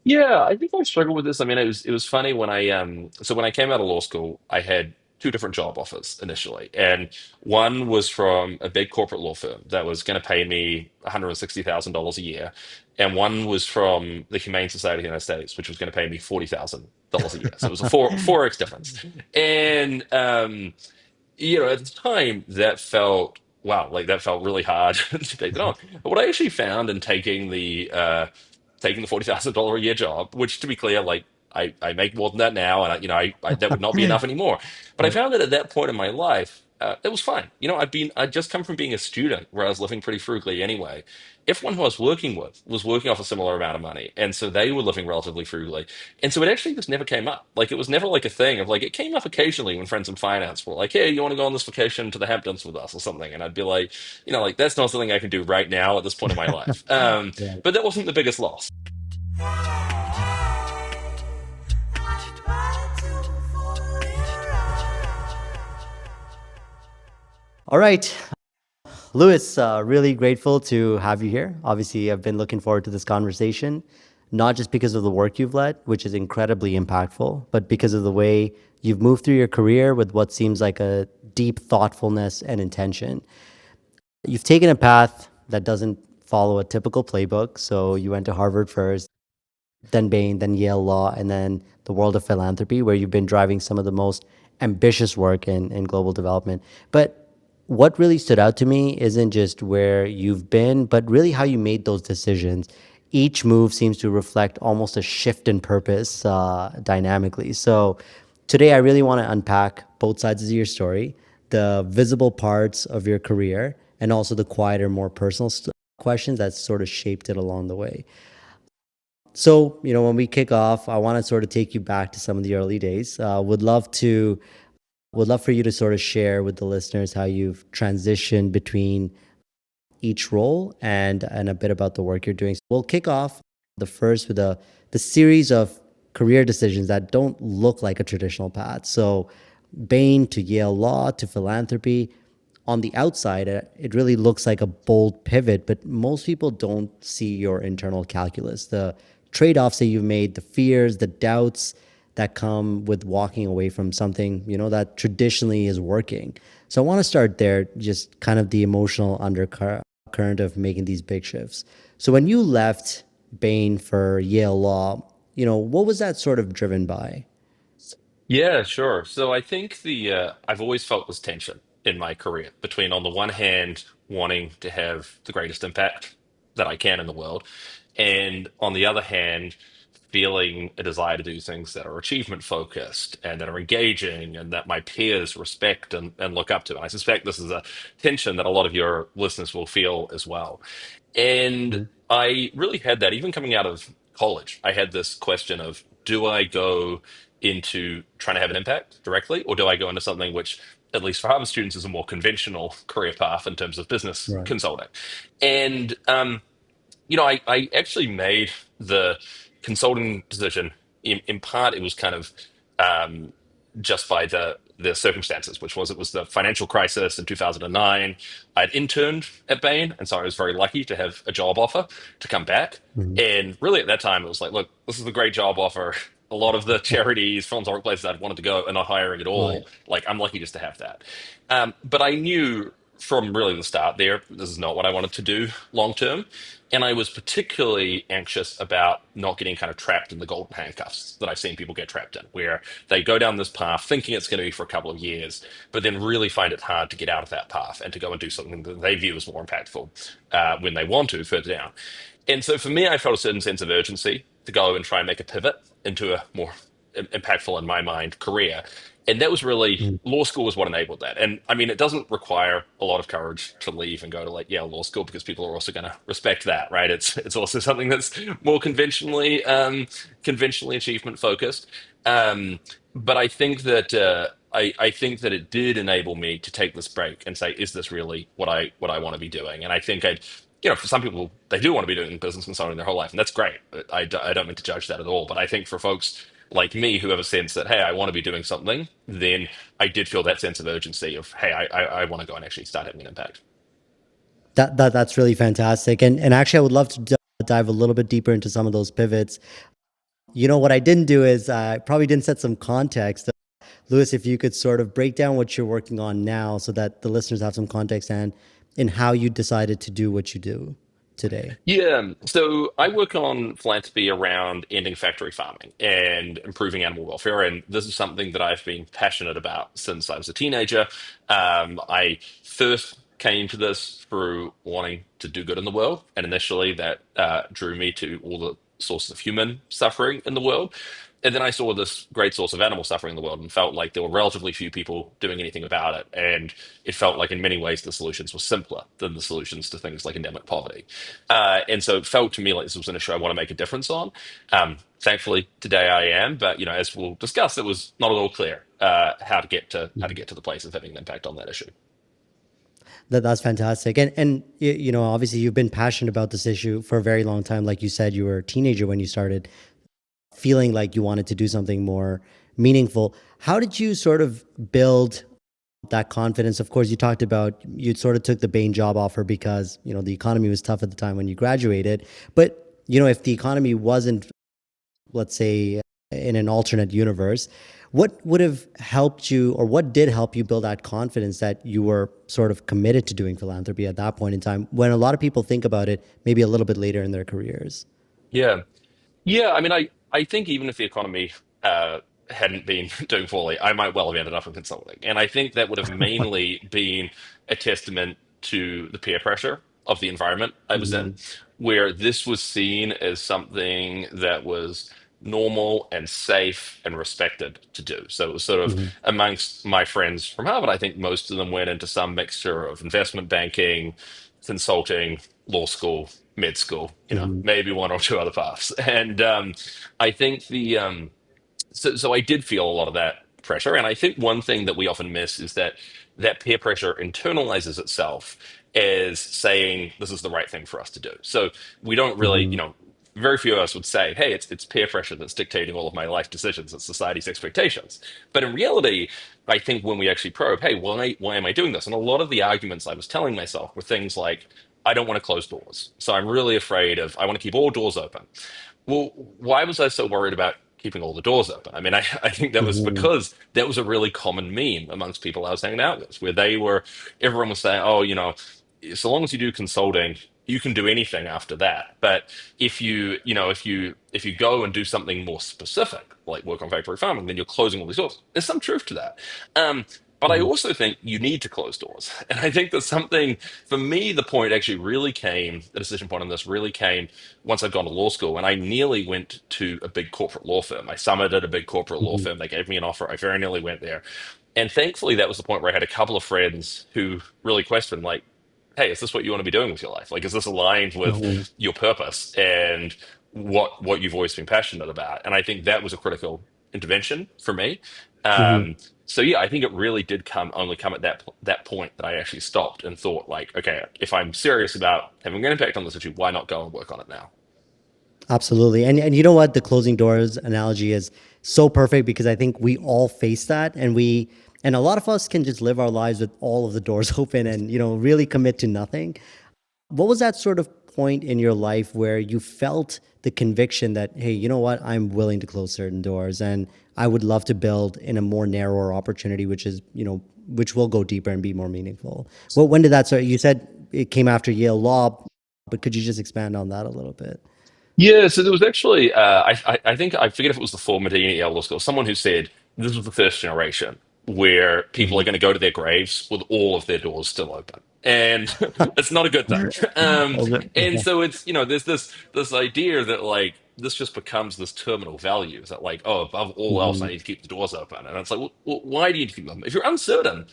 Yeah, I think I struggled with this. I mean, it was funny when I came out of law school, I had two different job offers initially, and one was from a big corporate law firm that was going to pay me $160,000 a year, and one was from the Humane Society of the United States, which was going to pay me $40,000 a year. So it was a four x difference, and at the time that felt wow, like that felt really hard to take that on. But what I actually found in taking the $40,000 a year job, which to be clear, like I make more than that now, and that would not be enough anymore. But I Right. found that at that point in my life, it was fine. I'd just come from being a student where I was living pretty frugally anyway. Everyone who I was working with was working off a similar amount of money, and so they were living relatively frugally. And so it actually just never came up. Like it was never like a thing of like it came up occasionally when friends in finance were like, "Hey, you want to go on this vacation to the Hamptons with us or something?" And I'd be like, like that's not something I can do right now at this point in my life. Right. But that wasn't the biggest loss. All right. Lewis, really grateful to have you here. Obviously, I've been looking forward to this conversation, not just because of the work you've led, which is incredibly impactful, but because of the way you've moved through your career with what seems like a deep thoughtfulness and intention. You've taken a path that doesn't follow a typical playbook. So you went to Harvard first, then Bain, then Yale Law, and then the world of philanthropy, where you've been driving some of the most ambitious work in global development. But what really stood out to me isn't just where you've been, but really how you made those decisions. Each move seems to reflect almost a shift in purpose dynamically. So today, I really want to unpack both sides of your story, the visible parts of your career, and also the quieter, more personal questions that sort of shaped it along the way. So, when we kick off, I want to sort of take you back to some of the early days. Would love for you to sort of share with the listeners how you've transitioned between each role and a bit about the work you're doing. So we'll kick off the first with the series of career decisions that don't look like a traditional path. So, Bain to Yale Law to philanthropy. On the outside, it really looks like a bold pivot, but most people don't see your internal calculus, the trade offs that you've made, the fears, the doubts that come with walking away from something, that traditionally is working. So I want to start there, just kind of the emotional undercurrent of making these big shifts. So when you left Bain for Yale Law, what was that sort of driven by? Yeah, sure. So I think I've always felt this tension in my career between, on the one hand, wanting to have the greatest impact that I can in the world, and on the other hand, feeling a desire to do things that are achievement focused and that are engaging and that my peers respect and look up to. And I suspect this is a tension that a lot of your listeners will feel as well. And Mhm. I really had that even coming out of college. I had this question of, do I go into trying to have an impact directly, or do I go into something which, at least for Harvard students, is a more conventional career path in terms of business Right. consulting? And I actually made the consulting decision. In part, it was kind of um, just by the circumstances, which was it was the financial crisis in 2009. I'd interned at Bain, and so I was very lucky to have a job offer to come back. Mhm. And really, at that time, it was like, look, this is a great job offer. A lot of the charities, philanthropic places I'd wanted to go are not hiring at Right. all. Like, I'm lucky just to have that. But I knew from really the start there, this is not what I wanted to do long term. And I was particularly anxious about not getting kind of trapped in the golden handcuffs that I've seen people get trapped in, where they go down this path thinking it's going to be for a couple of years, but then really find it hard to get out of that path and to go and do something that they view as more impactful when they want to further down. And so for me, I felt a certain sense of urgency to go and try and make a pivot into a more impactful, in my mind, career. And that was really Mhm. law school was what enabled that. And I mean, it doesn't require a lot of courage to leave and go to like Yale Law School because people are also going to respect that, right? It's also something that's more conventionally achievement focused. But I think that I think that it did enable me to take this break and say, is this really what I want to be doing? And I think for some people, they do want to be doing business consulting their whole life, and that's great. I don't mean to judge that at all. But I think for folks like me who have a sense that, hey, I want to be doing something, then I did feel that sense of urgency of, hey, I want to go and actually start having an impact. That's really fantastic. And actually, I would love to dive a little bit deeper into some of those pivots. What I didn't do is I probably didn't set some context. Lewis, if you could sort of break down what you're working on now so that the listeners have some context and in how you decided to do what you do today. Yeah, so I work on philanthropy around ending factory farming and improving animal welfare, and this is something that I've been passionate about since I was a teenager. I first came to this through wanting to do good in the world, and initially that drew me to all the sources of human suffering in the world. And then I saw this great source of animal suffering in the world and felt like there were relatively few people doing anything about it. And it felt like, in many ways, the solutions were simpler than the solutions to things like endemic poverty. And so it felt to me like this was an issue I want to make a difference on. Thankfully, today I am, but as we'll discuss, it was not at all clear how to get to the place of having an impact on that issue. That's fantastic. And obviously you've been passionate about this issue for a very long time. Like you said, you were a teenager when you started feeling like you wanted to do something more meaningful. How did you sort of build that confidence? Of course, you talked about you sort of took the Bain job offer because, the economy was tough at the time when you graduated. But, if the economy wasn't, let's say, in an alternate universe, what would have helped you or what did help you build that confidence that you were sort of committed to doing philanthropy at that point in time when a lot of people think about it maybe a little bit later in their careers? Yeah. Yeah, I mean, I think even if the economy hadn't been doing poorly, I might well have ended up in consulting. And I think that would have mainly been a testament to the peer pressure of the environment I was in, Hmm. where this was seen as something that was normal and safe and respected to do. So it was sort of Hmm. amongst my friends from Harvard, I think most of them went into some mixture of investment banking, consulting, law school, med school, Hmm. maybe one or two other paths. And I think so I did feel a lot of that pressure. And I think one thing that we often miss is that peer pressure internalizes itself as saying this is the right thing for us to do. So we don't really, Hmm. very few of us would say, hey, it's peer pressure that's dictating all of my life decisions. It's society's expectations. But in reality, I think when we actually probe, hey, why am I doing this? And a lot of the arguments I was telling myself were things like, I don't want to close doors. So I'm really afraid I want to keep all doors open. Well, why was I so worried about keeping all the doors open? I mean, I think that was Hmm. because that was a really common meme amongst people I was hanging out with, where everyone was saying, oh, so long as you do consulting, you can do anything after that. But if you go and do something more specific, like work on factory farming, then you're closing all these doors. There's some truth to that. But I Hmm. also think you need to close doors. And I think there's something, for me, the point actually really came, the decision point on this really came once I'd gone to law school, and I nearly went to a big corporate law firm. I summited a big corporate law Hmm. firm. They gave me an offer. I very nearly went there. And thankfully, that was the point where I had a couple of friends who really questioned, like, hey, is this what you want to be doing with your life? Like, is this aligned with Hmm. your purpose and what you've always been passionate about? And I think that was a critical intervention for me. Hmm. Um, so yeah, I think it really did only come at that point that I actually stopped and thought, like, okay, if I'm serious about having an impact on this issue, why not go and work on it now? Absolutely. And you know what? The closing doors analogy is so perfect because I think we all face that and a lot of us can just live our lives with all of the doors open and, really commit to nothing. What was that sort of point in your life where you felt the conviction that, hey, you know what? I'm willing to close certain doors and I would love to build in a more narrower opportunity, which is, which will go deeper and be more meaningful. Well, when did that start? You said it came after Yale Law, but could you just expand on that a little bit? Yeah, so there was actually, I think, I forget if it was the former dean at Yale Law School, someone who said this was the first generation where people are Mhm. going to go to their graves with all of their doors still open. And it's not a good thing. Okay. And so there's this idea that like this just becomes this terminal value. Is that like, oh, above all else, I Mhm. need to keep the doors open. And it's like, well, why do you need to keep them? If you're uncertain,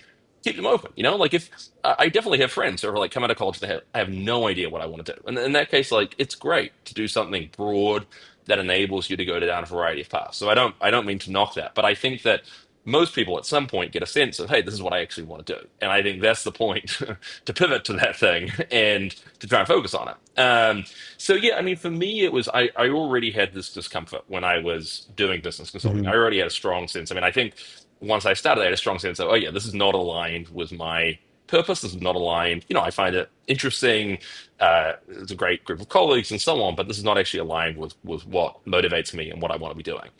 keep them open. Like if I definitely have friends who are like come out of college, I have no idea what I want to do. And in that case, like it's great to do something broad that enables you to go down a variety of paths. So I don't mean to knock that, but I think that most people at some point get a sense of, hey, this is what I actually want to do. And I think that's the point to pivot to that thing and to try and focus on it. So yeah, I mean, for me, it was I already had this discomfort when I was doing business consulting. I Mhm. already had a strong sense. I mean, I think once I started, I had a strong sense of, oh yeah, this is not aligned with my purpose is not aligned. I find it interesting. It's a great group of colleagues and so on, but this is not actually aligned with what motivates me and what I want to be doing.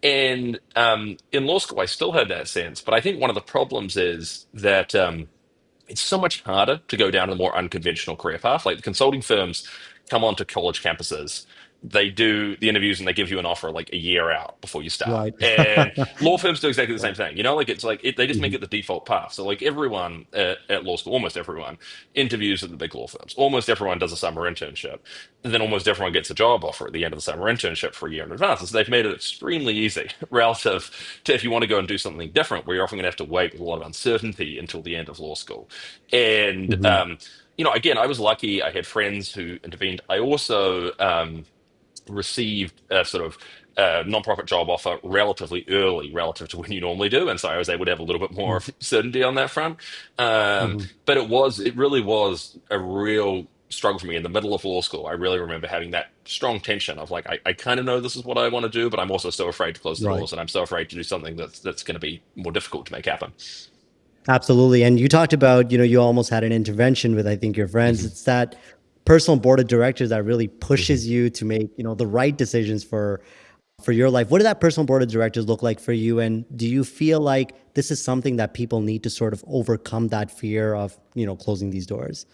And in law school, I still had that sense, but I think one of the problems is that. It's so much harder to go down a more unconventional career path. Like the consulting firms come onto college campuses, they do the interviews and they give you an offer like a year out before you start. Right. And law firms do exactly the Yeah. same thing. Like it's like they just make Mhm. it the default path. So like everyone at law school, almost everyone interviews at the big law firms. Almost everyone does a summer internship. And then almost everyone gets a job offer at the end of the summer internship for a year in advance. And so they've made it extremely easy relative to if you want to go and do something different, where you're often going to have to wait with a lot of uncertainty until the end of law school. And Mhm. again, I was lucky. I had friends who intervened. I also received a sort of nonprofit job offer relatively early relative to when you normally do, and so I was able to have a little bit more Mhm. of certainty on that front. Mhm. But it really was a real struggle for me in the middle of law school. I really remember having that strong tension of like, I kind of know this is what I want to do, but I'm also so afraid to close the Right. doors, and I'm so afraid to do something that's going to be more difficult to make happen. Absolutely. And you talked about, you almost had an intervention with, I think, your friends. Mhm. It's that personal board of directors that really Mhm. pushes you to make, the right decisions for your life. What did that personal board of directors look like for you? And do you feel like this is something that people need to sort of overcome that fear of, closing these doors?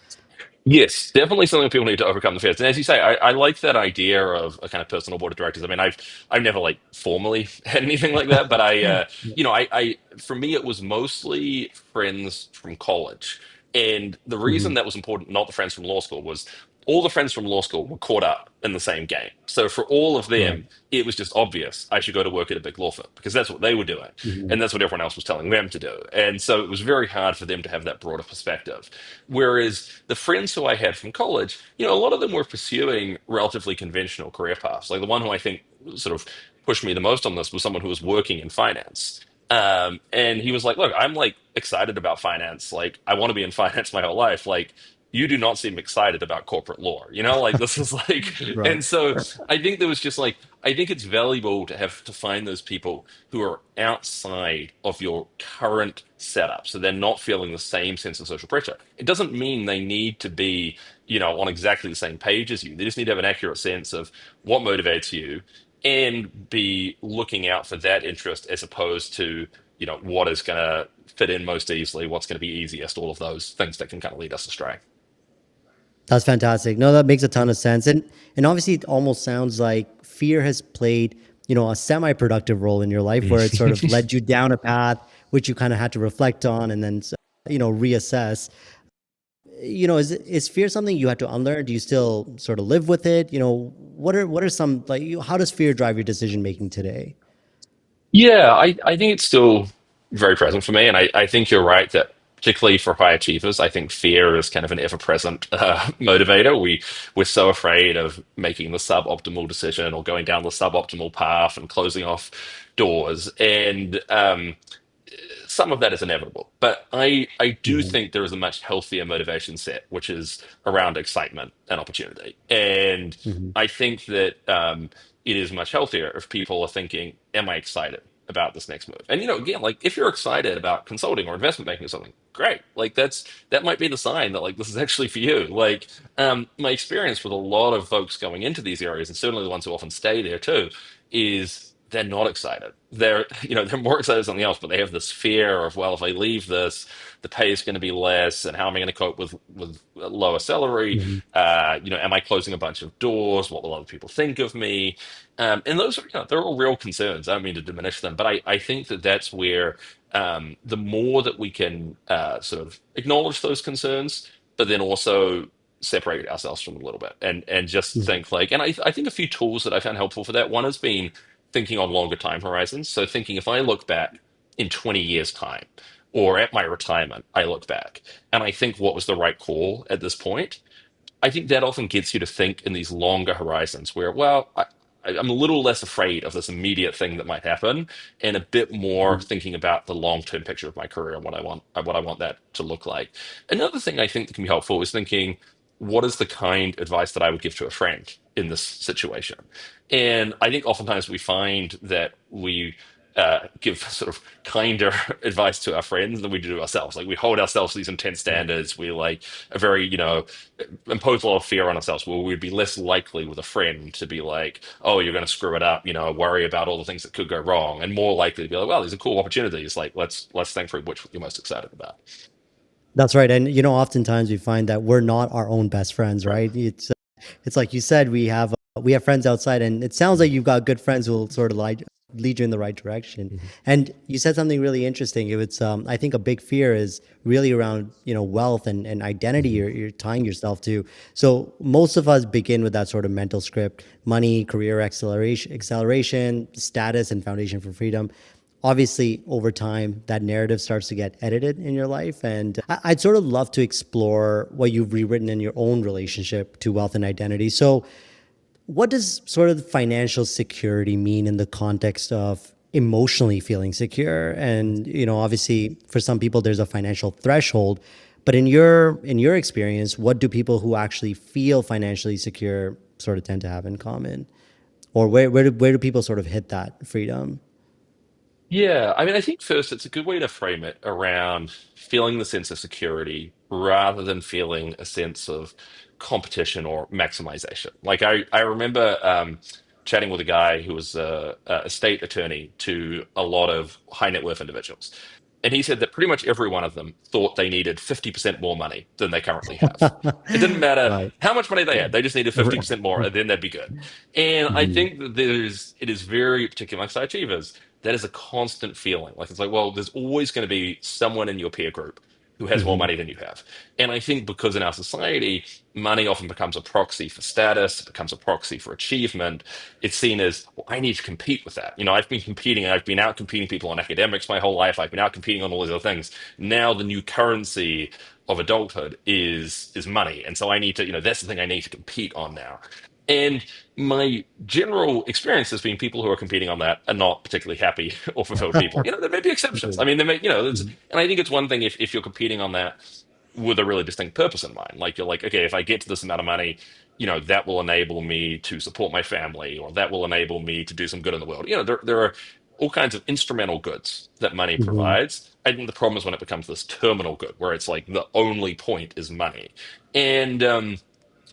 Yes, definitely something people need to overcome the fears. And as you say, I like that idea of a kind of personal board of directors. I mean, I've never like formally had anything like that, but for me it was mostly friends from college. And the reason Mhm. that was important, not the friends from law school, was all the friends from law school were caught up in the same game. So for all of Right. them, it was just obvious I should go to work at a big law firm because that's what they were doing. Mhm. And that's what everyone else was telling them to do. And so it was very hard for them to have that broader perspective. Whereas the friends who I had from college, a lot of them were pursuing relatively conventional career paths. Like the one who I think sort of pushed me the most on this was someone who was working in finance. And he was like, "Look, I'm like excited about finance. Like, I want to be in finance my whole life. Like, you do not seem excited about corporate law, like this is like." Right. And so I think there was just like, I think it's valuable to have to find those people who are outside of your current setup. So they're not feeling the same sense of social pressure. It doesn't mean they need to be, on exactly the same page as you. They just need to have an accurate sense of what motivates you and be looking out for that interest as opposed to, what is going to fit in most easily, what's going to be easiest, all of those things that can kind of lead us astray. That's fantastic. No, that makes a ton of sense. And obviously it almost sounds like fear has played, a semi-productive role in your life where it sort of led you down a path which you kind of had to reflect on and then reassess. Is fear something you had to unlearn? Do you still sort of live with it? What are some like how does fear drive your decision making today? Yeah, I think it's still very present for me. And I think you're right that particularly for high achievers, I think fear is kind of an ever-present motivator. We're so afraid of making the suboptimal decision or going down the suboptimal path and closing off doors. And some of that is inevitable. But I do Mhm. think there is a much healthier motivation set, which is around excitement and opportunity. And Mhm. I think that it is much healthier if people are thinking, "Am I excited about this next move?" And again, like if you're excited about consulting or investment banking or something, great. Like that might be the sign that like this is actually for you. Like my experience with a lot of folks going into these areas, and certainly the ones who often stay there too, is they're not excited. They're more excited than something else, but they have this fear of, well, if I leave this, the pay is going to be less, and how am I going to cope with a lower salary? Mhm. Am I closing a bunch of doors? What will other people think of me? And those are, they're all real concerns. I don't mean to diminish them, but I think that that's where the more that we can sort of acknowledge those concerns, but then also separate ourselves from them a little bit and just Mhm. think like, and I think a few tools that I found helpful for that. One has been thinking on longer time horizons. So thinking if I look back in 20 years' time or at my retirement, I look back and I think what was the right call at this point. I think that often gets you to think in these longer horizons where, well, I'm a little less afraid of this immediate thing that might happen, and a bit more Mhm. thinking about the long-term picture of my career and what I want that to look like. Another thing I think that can be helpful is thinking, what is the kind advice that I would give to a friend in this situation? And I think oftentimes we find that we give sort of kinder advice to our friends than we do to ourselves. Like we hold ourselves to these intense standards. We like a very, impose a lot of fear on ourselves. Where we'd be less likely with a friend to be like, "Oh, you're going to screw it up," worry about all the things that could go wrong, and more likely to be like, "Well, these are cool opportunities. Like let's think through which you're most excited about." That's right. And oftentimes we find that we're not our own best friends, Right. right? It's like you said, we have friends outside, and it sounds like you've got good friends who will sort of lead you in the right direction. Mhm. And you said something really interesting. It was, I think, a big fear is really around wealth and identity. Mhm. You're tying yourself to. So most of us begin with that sort of mental script: money, career acceleration, status, and foundation for freedom. Obviously, over time that narrative starts to get edited in your life, and I'd sort of love to explore what you've rewritten in your own relationship to wealth and identity. So what does sort of financial security mean in the context of emotionally feeling secure? And obviously for some people there's a financial threshold, but in your experience, what do people who actually feel financially secure sort of tend to have in common? Or where do people sort of hit that freedom? Yeah, I mean, I think first it's a good way to frame it around feeling the sense of security rather than feeling a sense of competition or maximization. Like I remember chatting with a guy who was a state attorney to a lot of high net worth individuals. And he said that pretty much every one of them thought they needed 50% more money than they currently have. It didn't matter Right. how much money they had, they just needed 50% more and then they'd be good. And I Mhm. think that it is very particular amongst high achievers. That is a constant feeling. Like it's like, well, there's always going to be someone in your peer group who has more Mhm. money than you have. And I think because in our society, money often becomes a proxy for status, it becomes a proxy for achievement. It's seen as, well, I need to compete with that. I've been out competing people on academics my whole life. I've been out competing on all these other things. Now the new currency of adulthood is money. And so I need to, that's the thing I need to compete on now. And my general experience has been people who are competing on that are not particularly happy or fulfilled people. There may be exceptions. I mean, there may, Mhm. and I think it's one thing if you're competing on that with a really distinct purpose in mind. Like you're like, okay, if I get to this amount of money, that will enable me to support my family, or that will enable me to do some good in the world. There are all kinds of instrumental goods that money Mhm. provides. I think the problem is when it becomes this terminal good, where it's like the only point is money. And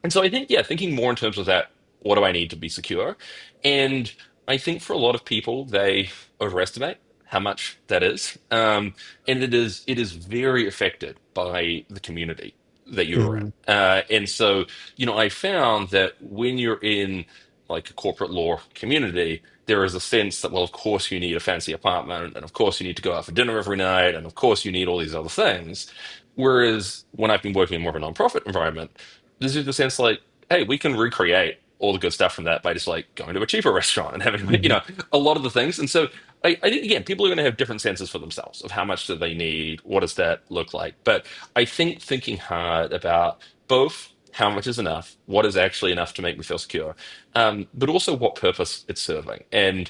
and so I think, yeah, thinking more in terms of that, what do I need to be secure? And I think for a lot of people, they overestimate how much that is. And it is very affected by the community that you're in. Mhm. And so, I found that when you're in like a corporate law community, there is a sense that, well, of course you need a fancy apartment, and of course you need to go out for dinner every night, and of course you need all these other things. Whereas when I've been working in more of a nonprofit environment, this is the sense like, hey, we can recreate all the good stuff from that by just like going to a cheaper restaurant and having, Mhm. a lot of the things. And so I think, again, people are going to have different senses for themselves of how much do they need, what does that look like. But I think thinking hard about both how much is enough, what is actually enough to make me feel secure, but also what purpose it's serving. Mhm.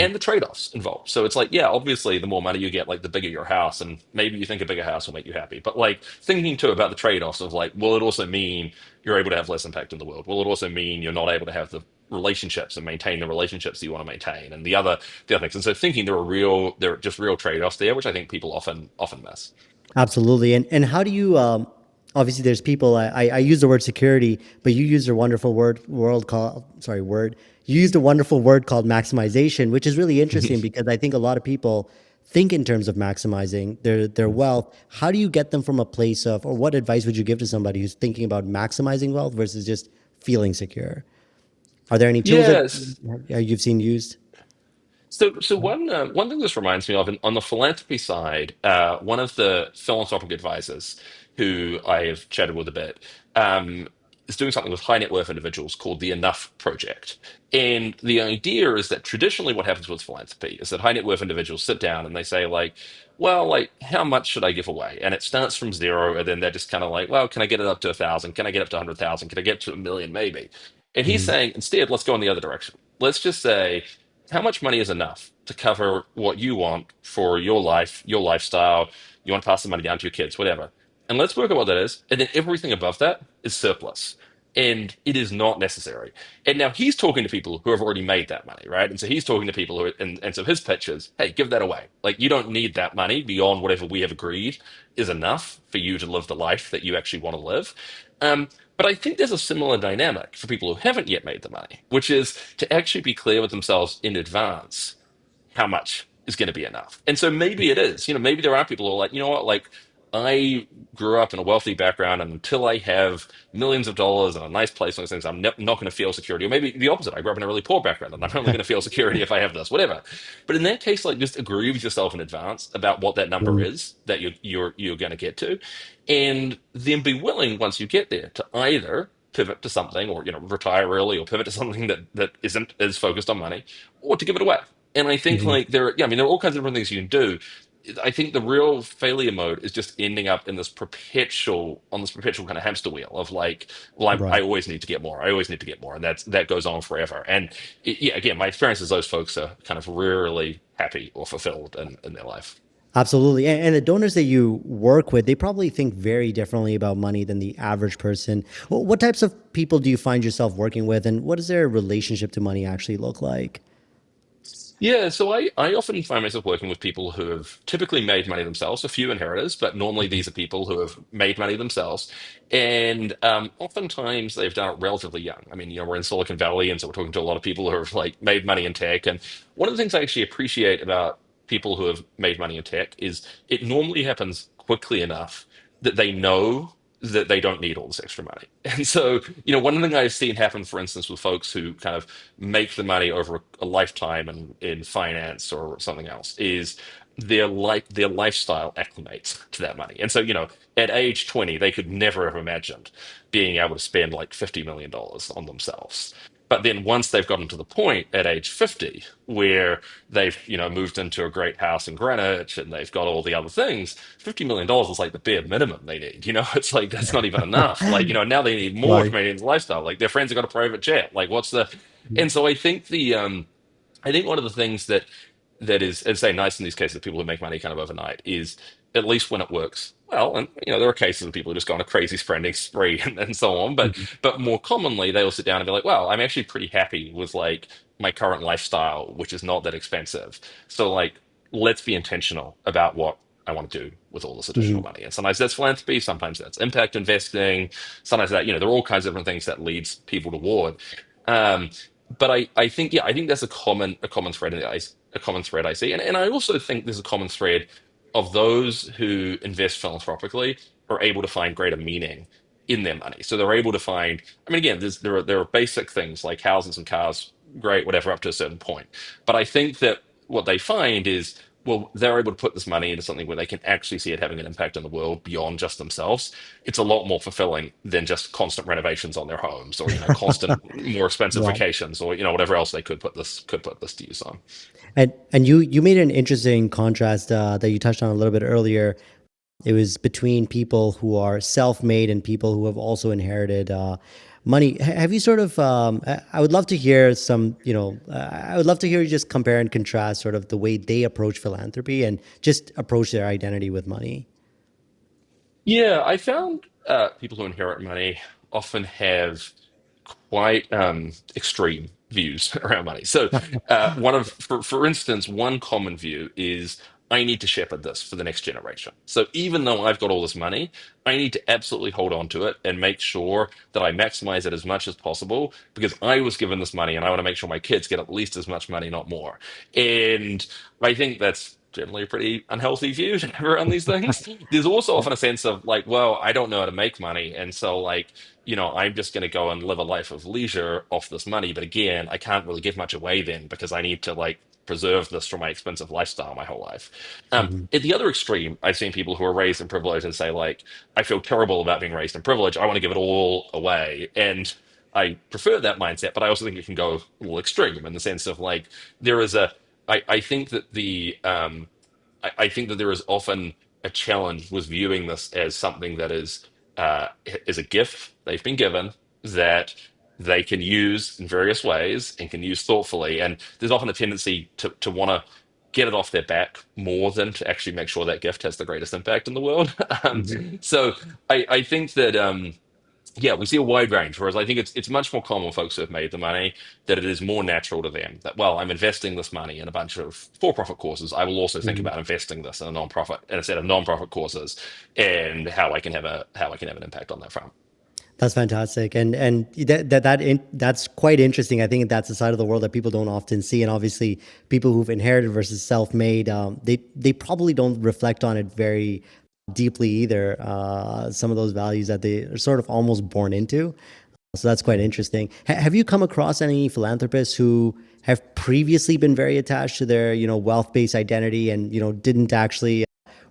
And the trade-offs involved. So it's like, yeah, obviously the more money you get, like the bigger your house, and maybe you think a bigger house will make you happy. But like thinking too about the trade-offs of like, will it also mean you're able to have less impact in the world? Will it also mean you're not able to have the relationships and maintain the relationships that you want to maintain and the other things? And so thinking there are just real trade-offs there, which I think people often miss. Absolutely. And how do you obviously there's people I use the word security, but you used a wonderful word. You used a wonderful word called maximization, which is really interesting because I think a lot of people think in terms of maximizing their wealth. How do you get them from a place of, or what advice would you give to somebody who's thinking about maximizing wealth versus just feeling secure? Are there any tools that Yes. you've seen used? So one thing this reminds me of, on the philanthropy side, one of the philanthropic advisors who I have chatted with a bit is doing something with high net worth individuals called the Enough Project. And the idea is that traditionally what happens with philanthropy is that high net worth individuals sit down and they say like, well, like how much should I give away? And it starts from zero, and then they're just kind of like, well, can I get it up to 1,000? Can I get up to 100,000? Can I get to 1 million? Maybe. And he's Mhm. saying instead, let's go in the other direction. Let's just say how much money is enough to cover what you want for your life, your lifestyle? You want to pass the money down to your kids, whatever. And let's work out what that is. And then everything above that is surplus. And it is not necessary. And now he's talking to people who have already made that money, right? And so he's talking to people who, and so his pitch is, hey, give that away. Like, you don't need that money beyond whatever we have agreed is enough for you to live the life that you actually want to live. But I think there's a similar dynamic for people who haven't yet made the money, which is to actually be clear with themselves in advance how much is going to be enough. And so maybe it is, maybe there are people who are like, you know what, like I grew up in a wealthy background, and until I have millions of dollars and a nice place and those things, I'm not going to feel security. Or maybe the opposite. I grew up in a really poor background, and I'm only going to feel security if I have this, whatever. But in that case, like just agree with yourself in advance about what that number Mhm. is that you're going to get to, and then be willing once you get there to either pivot to something, or retire early, or pivot to something that isn't as focused on money, or to give it away. And I think Mhm. like yeah, I mean, there are all kinds of different things you can do. I think the real failure mode is just ending up in this perpetual kind of hamster wheel of like, well, I Right. always need to get more. I always need to get more. And that goes on forever. And yeah, again, my experience is those folks are kind of rarely happy or fulfilled in their life. Absolutely. And the donors that you work with, they probably think very differently about money than the average person. What types of people do you find yourself working with, and what does their relationship to money actually look like? Yeah, so I often find myself working with people who have typically made money themselves, a few inheritors, but normally these are people who have made money themselves. And oftentimes they've done it relatively young. I mean, we're in Silicon Valley, and so we're talking to a lot of people who have like made money in tech. And one of the things I actually appreciate about people who have made money in tech is it normally happens quickly enough that they know that they don't need all this extra money. And so, one thing I've seen happen, for instance, with folks who kind of make the money over a lifetime in finance or something else is their lifestyle acclimates to that money. And so, at age 20, they could never have imagined being able to spend like $50 million on themselves. But then once they've gotten to the point at age 50 where they've, moved into a great house in Greenwich and they've got all the other things, $50 million is like the bare minimum they need. It's like that's not even enough. Like, now they need more to Right. maintain the lifestyle. Like their friends have got a private jet. Like what's the and so I think one of the things that is, as I say, nice in these cases, people who make money kind of overnight, is at least when it works well. And there are cases of people who just go on a crazy spending spree and so on. Mhm. But more commonly, they'll sit down and be like, "Well, I'm actually pretty happy with like my current lifestyle, which is not that expensive. So like, let's be intentional about what I want to do with all this additional Mhm. money." And sometimes that's philanthropy, sometimes that's impact investing, sometimes that there are all kinds of different things that leads people toward. Um, but I think I think that's a common thread a common thread I see, and I also think there's a common thread of those who invest philanthropically are able to find greater meaning in their money. So they're able to find. I mean, again, there are basic things like houses and cars, great, whatever, up to a certain point. But I think that what they find is, well, they're able to put this money into something where they can actually see it having an impact on the world beyond just themselves. It's a lot more fulfilling than just constant renovations on their homes, or constant more expensive Right. vacations, or whatever else they could put this to use on. And you made an interesting contrast that you touched on a little bit earlier. It was between people who are self-made and people who have also inherited money. Have you sort of? I would love to hear some. I would love to hear you just compare and contrast sort of the way they approach philanthropy and just approach their identity with money. Yeah, I found people who inherit money often have quite extreme views around money. So, for instance, one common view is I need to shepherd this for the next generation. So, even though I've got all this money, I need to absolutely hold on to it and make sure that I maximize it as much as possible because I was given this money and I want to make sure my kids get at least as much money, not more. And I think that's generally a pretty unhealthy view to have around these things. There's also often a sense of like, well, I don't know how to make money. And so, like, I'm just going to go and live a life of leisure off this money. But again, I can't really give much away then because I need to like preserve this from my expensive lifestyle my whole life. Mhm. At the other extreme, I've seen people who are raised in privilege and say, like, I feel terrible about being raised in privilege. I want to give it all away. And I prefer that mindset, but I also think it can go a little extreme in the sense of like, there is a, I think that I think that there is often a challenge with viewing this as something that is a gift they've been given that they can use in various ways and can use thoughtfully. And there's often a tendency to want to get it off their back more than to actually make sure that gift has the greatest impact in the world. Um, Mhm. so I think that. yeah, we see a wide range. Whereas I think it's much more common with folks who have made the money that it is more natural to them that, well, I'm investing this money in a bunch of for-profit courses. I will also think about investing this in a non-profit in a set of non-profit courses and how I can have an impact on that front. That's fantastic, and that's quite interesting. I think that's a side of the world that people don't often see, and obviously, people who've inherited versus self-made, they probably don't reflect on it very deeply either. Some of those values that they are sort of almost born into. So that's quite interesting. Have you come across any philanthropists who have previously been very attached to their, wealth-based identity and, didn't actually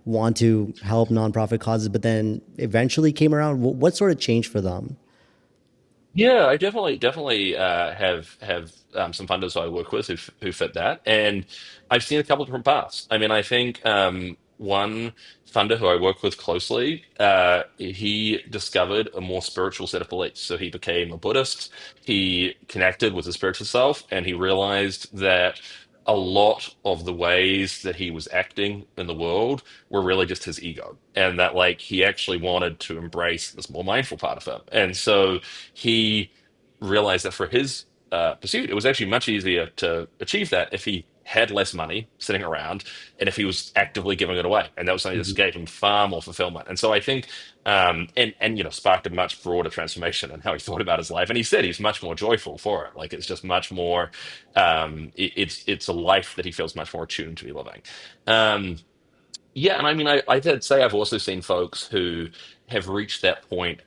want to help nonprofit causes, but then eventually came around? What sort of changed for them? Yeah, I definitely have some funders who I work with who fit that, and I've seen a couple of different paths. I mean, I think one funder who I work with closely, he discovered a more spiritual set of beliefs. So he became a Buddhist. He connected with his spiritual self, and he realized that a lot of the ways that he was acting in the world were really just his ego, and that like he actually wanted to embrace this more mindful part of him, and so he realized that for his pursuit, it was actually much easier to achieve that if he had less money sitting around and if he was actively giving it away. And that was something that just gave him far more fulfillment. And so I think, and sparked a much broader transformation in how he thought about his life. And he said he's much more joyful for it. Like it's just much more, it's a life that he feels much more attuned to be living. Um, yeah, and I mean, I'd say I've also seen folks who have reached that point.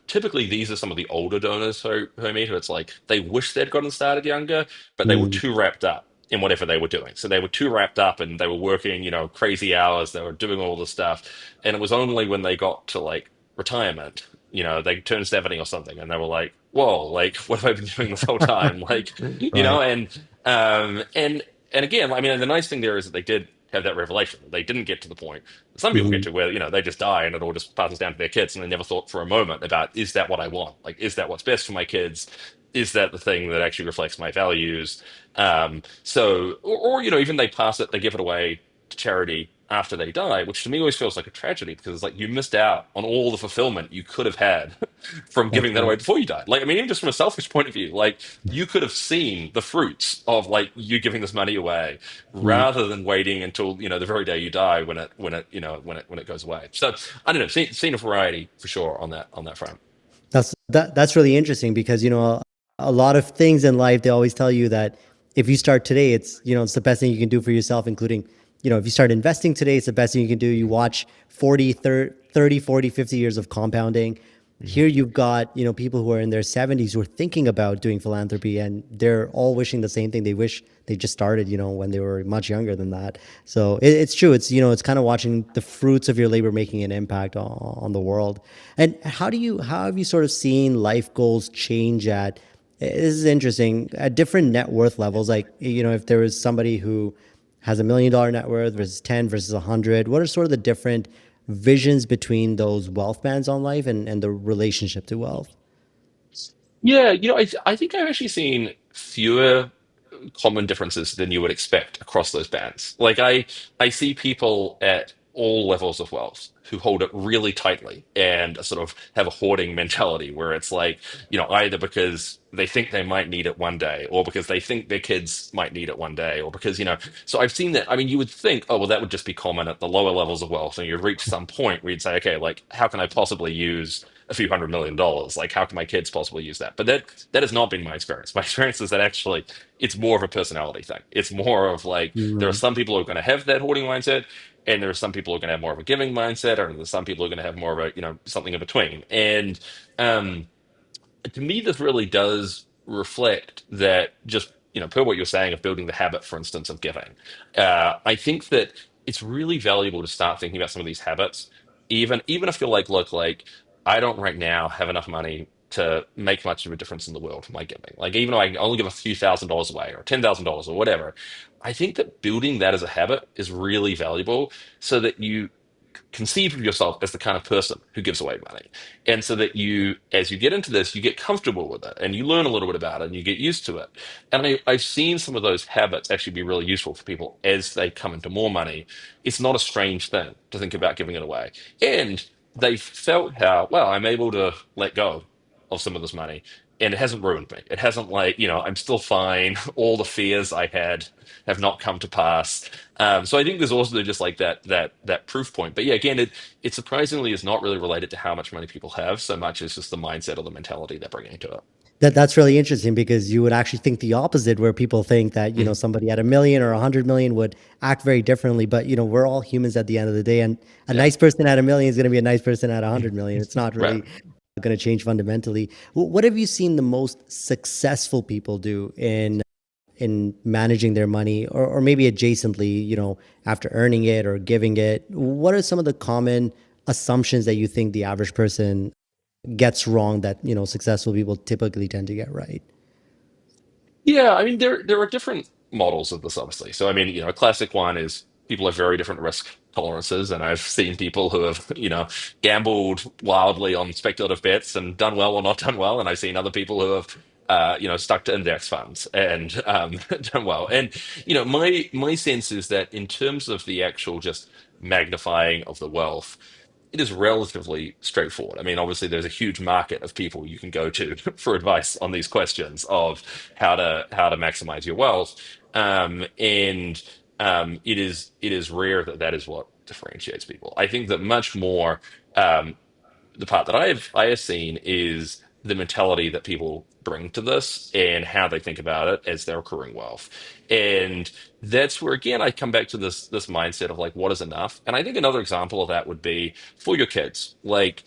Typically, these are some of the older donors who I meet, who it's like they wish they'd gotten started younger, but they were Mm, too wrapped up in whatever they were doing. So they were too wrapped up and they were working, crazy hours. They were doing all this stuff. And it was only when they got to like retirement, they turned 70 or something and they were like, whoa, like, what have I been doing this whole time? Like, right. and again, I mean, the nice thing there is that they did have that revelation. They didn't get to the point that some people get to where, they just die and it all just passes down to their kids and they never thought for a moment about, is that what I want? Like, is that what's best for my kids? Is that the thing that actually reflects my values? Even they pass it, they give it away to charity after they die, which to me always feels like a tragedy because it's like you missed out on all the fulfillment you could have had from That's giving that away right. before you died. Like, I mean, even just from a selfish point of view, like you could have seen the fruits of like you giving this money away Mm. rather than waiting until the very day you die when it goes away. So I don't know, seen a variety for sure on that front. That's really interesting because a lot of things in life they always tell you that if you start today, it's the best thing you can do for yourself, including if you start investing today, it's the best thing you can do. You watch 40, 30, 40, 50 years of compounding. Here you've got people who are in their 70s who are thinking about doing philanthropy, and they're all wishing the same thing. They wish they just started when they were much younger than that. So it's true. It's kind of watching the fruits of your labor making an impact on the world. And how have you sort of seen life goals change at, this is interesting, at different net worth levels? Like, if there was somebody who has $1 million net worth versus 10 versus 100, what are sort of the different visions between those wealth bands on life and the relationship to wealth? Yeah, I think I've actually seen fewer common differences than you would expect across those bands. Like I see people at all levels of wealth who hold it really tightly and sort of have a hoarding mentality where it's like, either because they think they might need it one day or because they think their kids might need it one day or because, so I've seen that. I mean, you would think, oh, well, that would just be common at the lower levels of wealth. And you'd reach some point where you'd say, okay, like, how can I possibly use a few $100 million? Like, how can my kids possibly use that? But that has not been my experience. My experience is that actually it's more of a personality thing. It's more of like there are Mm, some people who are going to have that hoarding mindset, and there are some people who are going to have more of a giving mindset, or there's some people who are going to have more of a something in between. And um, to me, this really does reflect that just, per what you're saying of building the habit, for instance, of giving. I think that it's really valuable to start thinking about some of these habits, even if you're like, look, like I don't right now have enough money to make much of a difference in the world for my giving. Like even though I only give a few $1,000s away or $10,000 or whatever, I think that building that as a habit is really valuable so that you conceive of yourself as the kind of person who gives away money. And so that as you get into this, you get comfortable with it and you learn a little bit about it and you get used to it. And I've seen some of those habits actually be really useful for people as they come into more money. It's not a strange thing to think about giving it away. And they've felt how, well, I'm able to let go of some of this money and it hasn't ruined me. It hasn't like, I'm still fine. All the fears I had have not come to pass. So I think there's also just like that proof point. But yeah, again, it surprisingly is not really related to how much money people have so much as just the mindset or the mentality they're bringing to it. That's really interesting because you would actually think the opposite, where people think that Mhm. somebody at 1 million or 100 million would act very differently. But we're all humans at the end of the day, and a Yeah. nice person at 1 million is going to be a nice person at a Mhm. 100 million. It's not Right. really going to change fundamentally. What have you seen the most successful people do in managing their money, or maybe adjacently, after earning it or giving it? What are some of the common assumptions that you think the average person gets wrong that successful people typically tend to get right? Yeah, I mean there are different models of this, obviously. So I mean, a classic one is people have very different risk tolerances, and I've seen people who have, gambled wildly on speculative bets and done well or not done well, and I've seen other people who have, stuck to index funds and done well. And my sense is that in terms of the actual just magnifying of the wealth, it is relatively straightforward. I mean, obviously, there's a huge market of people you can go to for advice on these questions of how to maximize your wealth, and it is rare that that is what differentiates people. I think that much more. The part that I have seen is the mentality that people bring to this and how they think about it as their accruing wealth. And that's where again I come back to this mindset of like what is enough. And I think another example of that would be for your kids. Like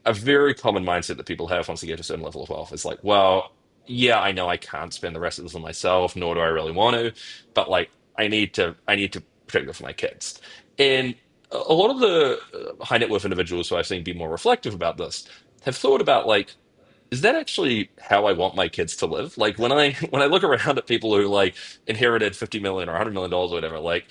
a very common mindset that people have once they get to a certain level of wealth is like, well, yeah, I know I can't spend the rest of this on myself, nor do I really want to, but like I need to protect it for my kids. And a lot of the high net worth individuals who I've seen be more reflective about this have thought about like, is that actually how I want my kids to live? Like when I when I look around at people who like inherited 50 million or $100 million or whatever, like,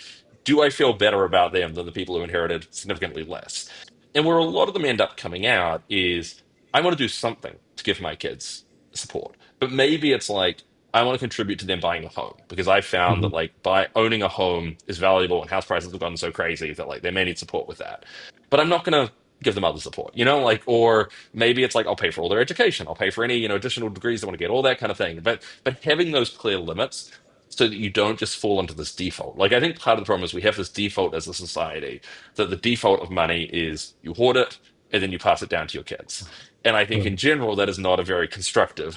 do I feel better about them than the people who inherited significantly less? And where a lot of them end up coming out is I want to do something to give my kids support. But maybe it's like I want to contribute to them buying a home because I found that Mhm. like by owning a home is valuable and house prices have gone so crazy that like they may need support with that. But I'm not going to give them other support, like, or maybe it's like I'll pay for all their education, I'll pay for any additional degrees they want to get, all that kind of thing. But having those clear limits so that you don't just fall into this default. Like I think part of the problem is we have this default as a society that the default of money is you hoard it and then you pass it down to your kids. And I think in Right. general that is not a very constructive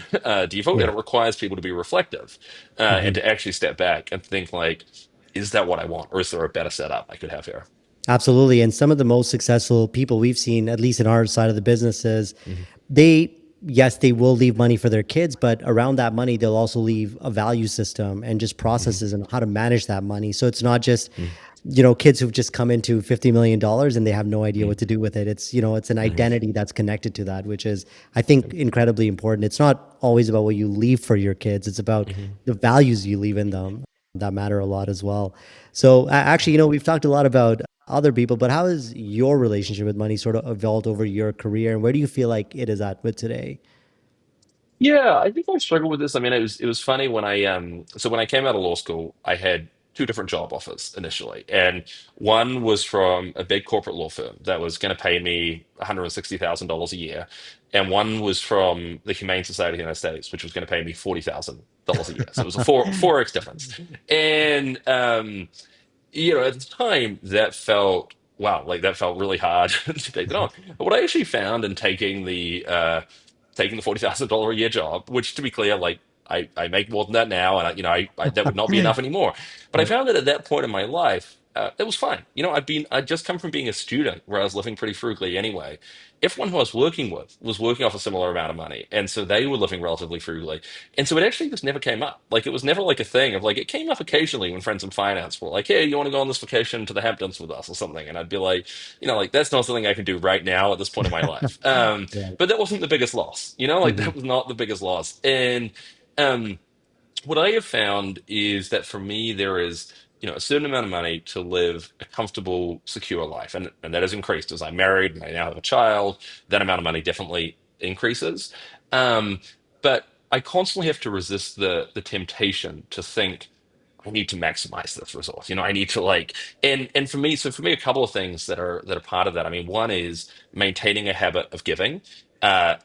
default, and Yeah. it requires people to be reflective and Mhm. to actually step back and think like, is that what I want, or is there a better setup I could have here? Absolutely. And some of the most successful people we've seen, at least in our side of the business, is Mhm. yes, they will leave money for their kids, but around that money, they'll also leave a value system and just Mhm. processes and how to manage that money. So it's not just, Mhm. kids who've just come into $50 million and they have no idea Mhm. what to do with it. It's an Mhm. identity that's connected to that, which is, I think, incredibly important. It's not always about what you leave for your kids. It's about Mhm. the values you leave in them that matter a lot as well. So actually, we've talked a lot about other people, but how has your relationship with money sort of evolved over your career, and where do you feel like it is at with today? Yeah, I think I struggled with this. I mean, it was funny when when I came out of law school, I had two different job offers initially. And one was from a big corporate law firm that was going to pay me $160,000 a year. And one was from the Humane Society of the United States, which was going to pay me $40,000 a year. So it was a four X difference. And at the time that felt wow, like that felt really hard to take that on. But what I actually found in taking the $40,000 a year job, which to be clear, like I make more than that now, and I that would not be enough anymore. But I Right. found that at that point in my life, it was fine. I'd just come from being a student where I was living pretty frugally anyway. Everyone who I was working with was working off a similar amount of money, and so they were living relatively frugally. And so it actually just never came up. Like it was never like a thing of like it came up occasionally when friends in finance were like, "Hey, you want to go on this vacation to the Hamptons with us or something?" And I'd be like, like that's not something I can do right now at this point in my life. Right. But that wasn't the biggest loss, like Hmm. that was not the biggest loss. And um, what I have found is that for me, there is, a certain amount of money to live a comfortable, secure life. And that has increased as I'm married and I now have a child. That amount of money definitely increases. Um, but I constantly have to resist the temptation to think, I need to maximize this resource. I need to like, and for me, a couple of things that are part of that. I mean, one is maintaining a habit of giving,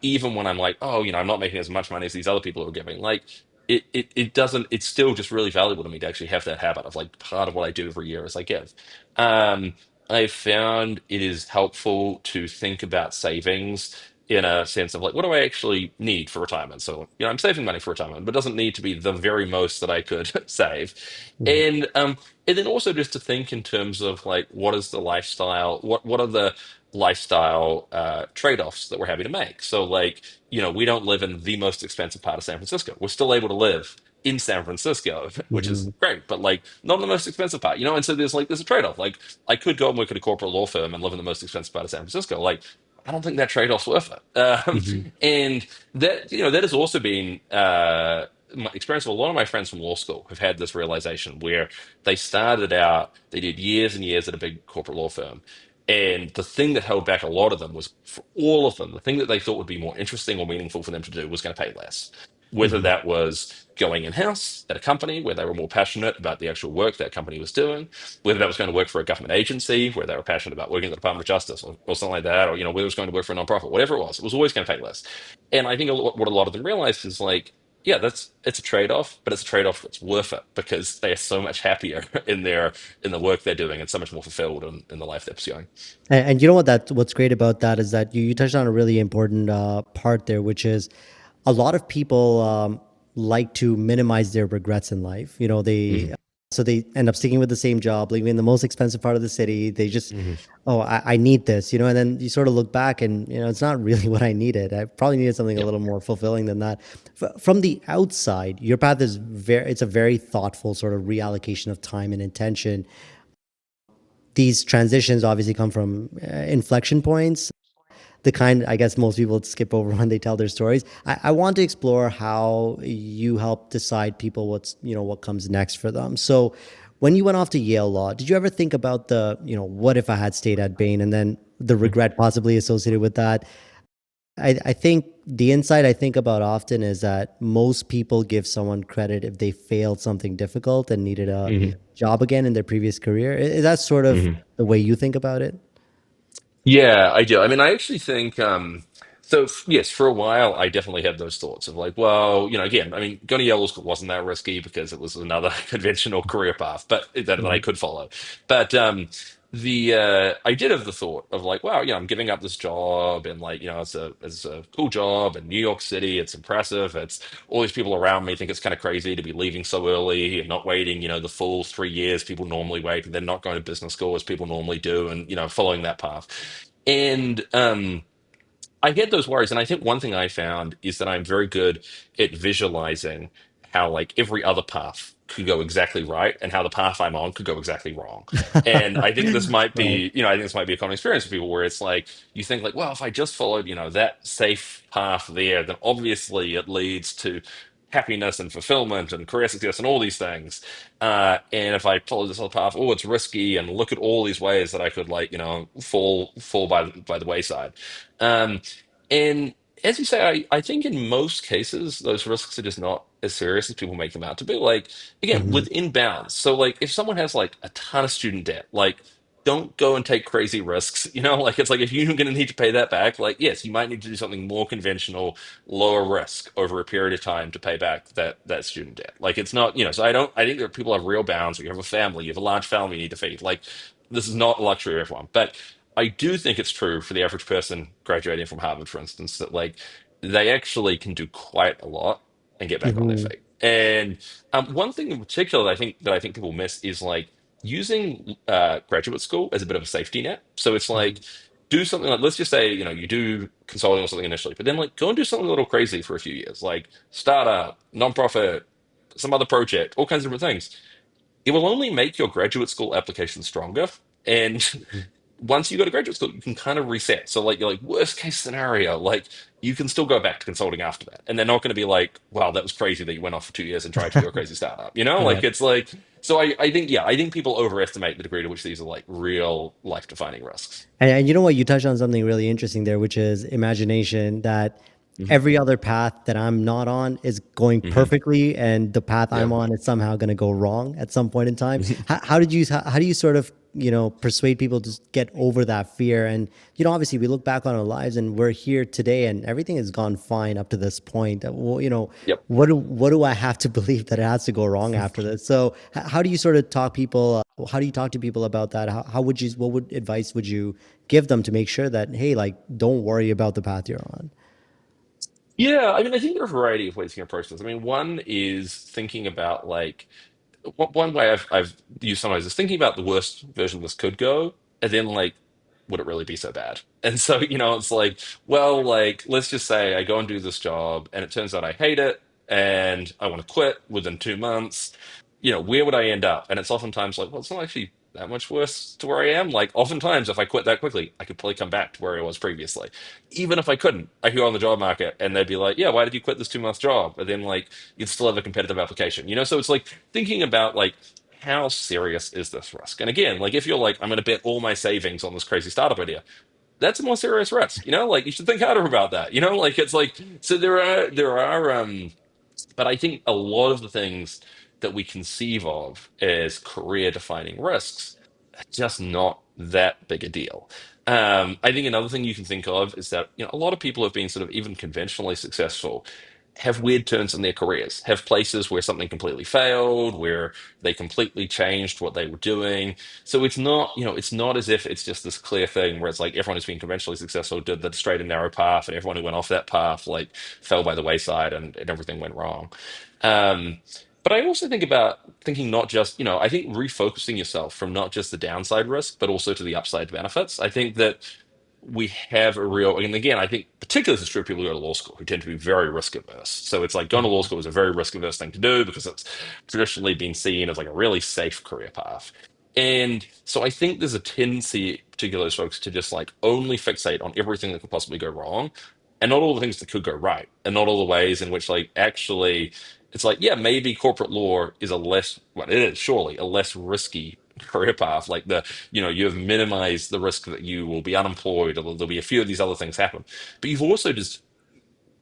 even when I'm like, oh, I'm not making as much money as these other people who are giving. Like, it doesn't. It's still just really valuable to me to actually have that habit of like part of what I do every year is I give. Um, I've found it is helpful to think about savings in a sense of like, what do I actually need for retirement? So, I'm saving money for retirement, but it doesn't need to be the very most that I could save. Mhm. And then also just to think in terms of like, what is the lifestyle? What are the lifestyle trade-offs that we're happy to make? So, like, we don't live in the most expensive part of San Francisco. We're still able to live in San Francisco, which is Mhm. great, but like not in the most expensive part, And so there's a trade-off. Like, I could go and work at a corporate law firm and live in the most expensive part of San Francisco. Like, I don't think that trade-off's worth it. Mhm. And that has also been my experience with a lot of my friends from law school have had this realization where they started out, they did years and years at a big corporate law firm. And the thing that held back a lot of them was for all of them, the thing that they thought would be more interesting or meaningful for them to do was going to pay less. Whether Mhm. that was going in-house at a company where they were more passionate about the actual work that company was doing, whether that was going to work for a government agency where they were passionate about working at the Department of Justice or something like that, or whether it was going to work for a nonprofit, whatever it was always going to pay less. And I think what a lot of them realized is like, yeah, it's a trade-off, but it's a trade-off that's worth it because they are so much happier in the work they're doing and so much more fulfilled in the life they're pursuing. And you know what's great about that is that you touched on a really important part there, which is a lot of people like to minimize their regrets in life. Hmm. They end up sticking with the same job, living in the most expensive part of the city. They just, Hmm. oh, I need this, and then you sort of look back and it's not really what I needed. I probably needed something a Yep. little more fulfilling than that. From the outside, your path is it's a very thoughtful sort of reallocation of time and intention. These transitions obviously come from inflection points, the kind I guess most people skip over when they tell their stories. I want to explore how you help decide people what comes next for them. So when you went off to Yale Law, did you ever think about the, what if I had stayed at Bain, and then the regret possibly associated with that? I think the insight I think about often is that most people give someone credit if they failed something difficult and needed a Hmm. job again in their previous career. Is that sort of Hmm. the way you think about it? Yeah, I do. I mean, I actually think yes, for a while I definitely had those thoughts of like, well, again, I mean, going to Yale School wasn't that risky because it was another conventional career path, but that I Mhm. could follow. But the I did have the thought of like, wow, I'm giving up this job and like, it's a cool job in New York City. It's impressive. It's all these people around me think it's kind of crazy to be leaving so early and not waiting, the full 3 years people normally wait, and then not going to business school as people normally do, and following that path. And I get those worries, and I think one thing I found is that I'm very good at visualizing how like every other path could go exactly right and how the path I'm on could go exactly wrong. And I think this might Right. be, I think this might be a common experience for people where it's like you think like, well, if I just followed, that safe path there, then obviously it leads to happiness and fulfillment and career success and all these things. And if I follow this other path, oh, it's risky, and look at all these ways that I could like, fall by the wayside. Um, and as you say, I think in most cases, those risks are just not as serious as people make them out to be. Like, again, Mhm. within bounds. So, like, if someone has like a ton of student debt, like, don't go and take crazy risks. Like, it's like if you're going to need to pay that back, like, yes, you might need to do something more conventional, lower risk over a period of time to pay back that student debt. Like, it's not, so I think that people have real bounds. You have a family, you have a large family you need to feed. Like, this is not a luxury of everyone. But I do think it's true for the average person graduating from Harvard, for instance, that like they actually can do quite a lot and get back on their Mhm. feet. And one thing in particular that I think people miss is like using graduate school as a bit of a safety net. So it's like Mhm. do something like, let's just say you do consulting or something initially, but then like go and do something a little crazy for a few years, like startup, nonprofit, some other project, all kinds of different things. It will only make your graduate school application stronger. And Mhm. once you go to graduate school, you can kind of reset. So, like, you're like, worst case scenario, like, you can still go back to consulting after that. And they're not going to be like, wow, that was crazy that you went off for 2 years and tried to do a crazy startup. Like, Right. it's like, so I think, yeah, I think people overestimate the degree to which these are like real life defining risks. And you know what? You touched on something really interesting there, which is imagination. That Hmm. every other path that I'm not on is going Hmm. perfectly, and the path Yeah. I'm on is somehow going to go wrong at some point in time. How do you sort of persuade people to get over that fear? And obviously we look back on our lives and we're here today, and everything has gone fine up to this point. Well, Yep. what do I have to believe that it has to go wrong after this? So how do you sort of talk people? How do you talk to people about that? How would you? What would advice would you give them to make sure that, hey, like, don't worry about the path you're on? Yeah, I mean, I think there are a variety of ways you can approach this. I mean, one is thinking about like one way I've used sometimes is thinking about the worst version this could go, and then like, would it really be so bad? And so, it's like, well, like, let's just say I go and do this job, and it turns out I hate it, and I want to quit within 2 months. Where would I end up? And it's oftentimes like, well, it's not actually that much worse to where I am. Like, oftentimes, if I quit that quickly, I could probably come back to where I was previously. Even if I couldn't, I could go on the job market, and they'd be like, yeah, why did you quit this 2 month job? And then like, you'd still have a competitive application. So it's like thinking about like how serious is this risk? And again, like if you're like, I'm going to bet all my savings on this crazy startup idea, that's a more serious risk. Like you should think harder about that. Like it's like so there are but I think a lot of the things that we conceive of as career defining risks are just not that big a deal. I think another thing you can think of is that a lot of people have been sort of even conventionally successful have weird turns in their careers, have places where something completely failed, where they completely changed what they were doing. So it's not as if it's just this clear thing where it's like everyone who's been conventionally successful did the straight and narrow path, and everyone who went off that path like fell by the wayside and everything went wrong. Um, but I also think about thinking not just, I think refocusing yourself from not just the downside risk, but also to the upside benefits. I think that we have a real, and again, I think particularly this is true of people who go to law school who tend to be very risk averse. So it's like going to law school is a very risk averse thing to do because it's traditionally been seen as like a really safe career path. And so I think there's a tendency, particularly those folks, to just like only fixate on everything that could possibly go wrong and not all the things that could go right and not all the ways in which like actually it's like, yeah, maybe corporate law is a less, well, it is surely a less risky career path. Like you have minimized the risk that you will be unemployed or there'll be a few of these other things happen. But you've also just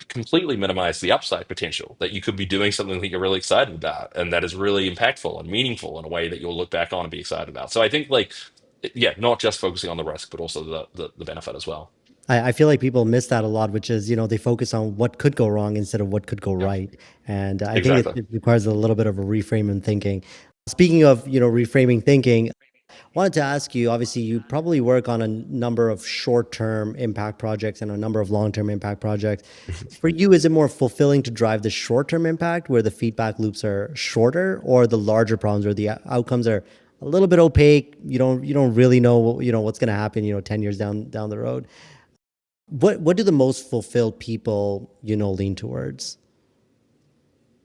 completely minimized the upside potential that you could be doing something that you're really excited about and that is really impactful and meaningful in a way that you'll look back on and be excited about. So I think like, yeah, not just focusing on the risk, but also the benefit as well. I feel like people miss that a lot, which is, they focus on what could go wrong instead of what could go Yeah, right. And I think it, exactly. it requires a little bit of a reframe in thinking. Speaking of, reframing thinking, wanted to ask you, obviously, you probably work on a number of short-term impact projects and a number of long-term impact projects. For you, is it more fulfilling to drive the short-term impact where the feedback loops are shorter, or the larger problems where the outcomes are a little bit opaque? You don't really know, what's going to happen, 10 years down the road. What do the most fulfilled people, lean towards?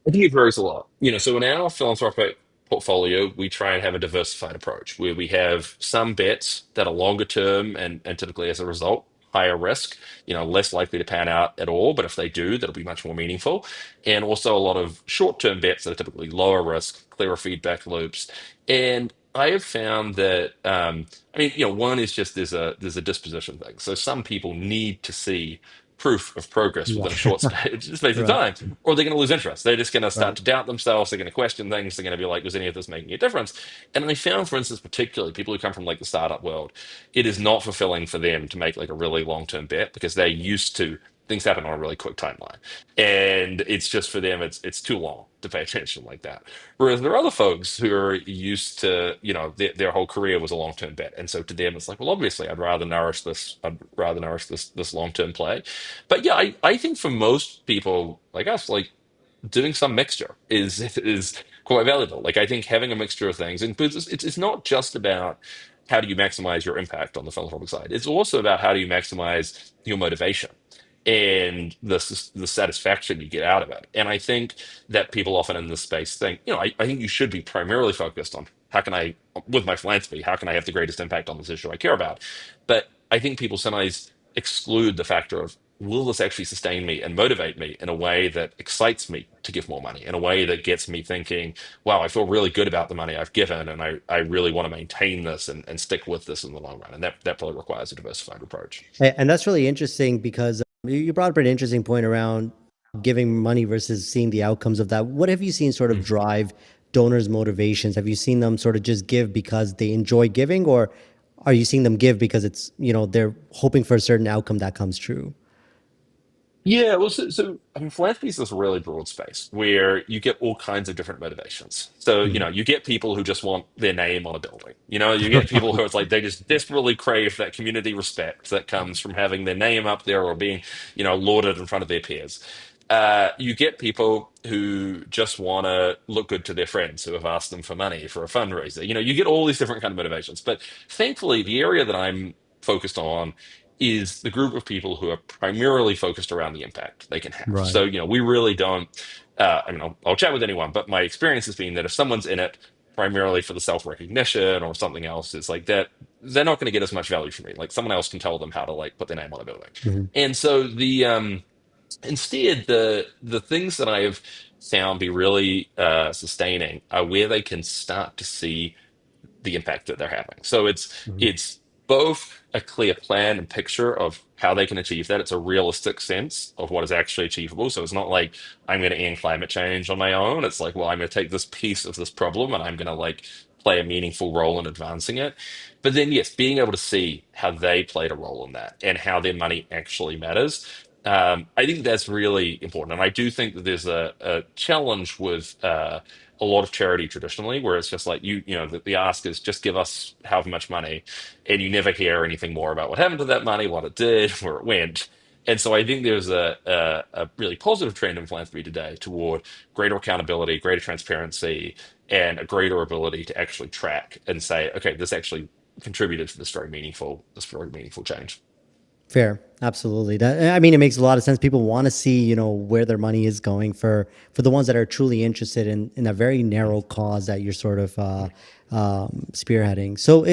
I think it varies a lot. So in our philanthropic portfolio, we try and have a diversified approach where we have some bets that are longer term and typically as a result, higher risk, less likely to pan out at all. But if they do, that'll be much more meaningful. And also a lot of short-term bets that are typically lower risk, clearer feedback loops. And I have found that I mean, one is just there's a disposition thing. So some people need to see proof of progress within a Yeah. short space of Right. time, or they're going to lose interest. They're just going to start Right. to doubt themselves. They're going to question things. They're going to be like, "Was any of this making a difference?" And I found, for instance, particularly people who come from like the startup world, it is not fulfilling for them to make like a really long-term bet because they're used to things happen on a really quick timeline, and it's just for them, it's too long to pay attention like that. Whereas there are other folks who are used to, their whole career was a long-term bet, and so to them, it's like, well, obviously, I'd rather nourish this. I'd rather nourish this long-term play. But yeah, I think for most people like us, like doing some mixture is quite valuable. Like I think having a mixture of things includes it's not just about how do you maximize your impact on the philanthropic side. It's also about how do you maximize your motivation and the satisfaction you get out of it. And I think that people often in this space think, I think you should be primarily focused on how can I, with my philanthropy, how can I have the greatest impact on this issue I care about? But I think people sometimes exclude the factor of will this actually sustain me and motivate me in a way that excites me to give more money, in a way that gets me thinking, wow, I feel really good about the money I've given and I really want to maintain this and stick with this in the long run. And that probably requires a diversified approach. And that's really interesting because You brought up an interesting point around giving money versus seeing the outcomes of that. What have you seen sort of drive donors' motivations? Have you seen them sort of just give because they enjoy giving, or are you seeing them give because it's, they're hoping for a certain outcome that comes true? Yeah, well, so I mean, philanthropy is this really broad space where you get all kinds of different motivations. So, Mhm. you get people who just want their name on a building. You get people who it's like they just desperately crave that community respect that comes from having their name up there or being, lauded in front of their peers. You get people who just want to look good to their friends who have asked them for money for a fundraiser. You get all these different kind of motivations. But thankfully, the area that I'm focused on is the group of people who are primarily focused around the impact they can have. So, Right. we really don't, I mean, I'll chat with anyone, but my experience has been that if someone's in it primarily for the self-recognition or something else, it's like that, they're not going to get as much value from me. Like someone else can tell them how to like put their name on a building. Mhm. And so instead, the things that I have found be really sustaining are where they can start to see the impact that they're having. So Mhm. it's both a clear plan and picture of how they can achieve that. It's a realistic sense of what is actually achievable. So it's not like I'm going to end climate change on my own. It's like, well, I'm going to take this piece of this problem and I'm going to like play a meaningful role in advancing it. But then, yes, being able to see how they played a role in that and how their money actually matters. I think that's really important. And I do think that there's a challenge with a lot of charity traditionally, where it's just like the ask is just give us however much money, and you never hear anything more about what happened to that money, what it did, where it went. And so I think there's a really positive trend in philanthropy today toward greater accountability, greater transparency, and a greater ability to actually track and say, okay, this actually contributed to this very meaningful change. Fair, absolutely. That, I mean, it makes a lot of sense. People want to see, where their money is going for the ones that are truly interested in a very narrow cause that you're sort of spearheading. So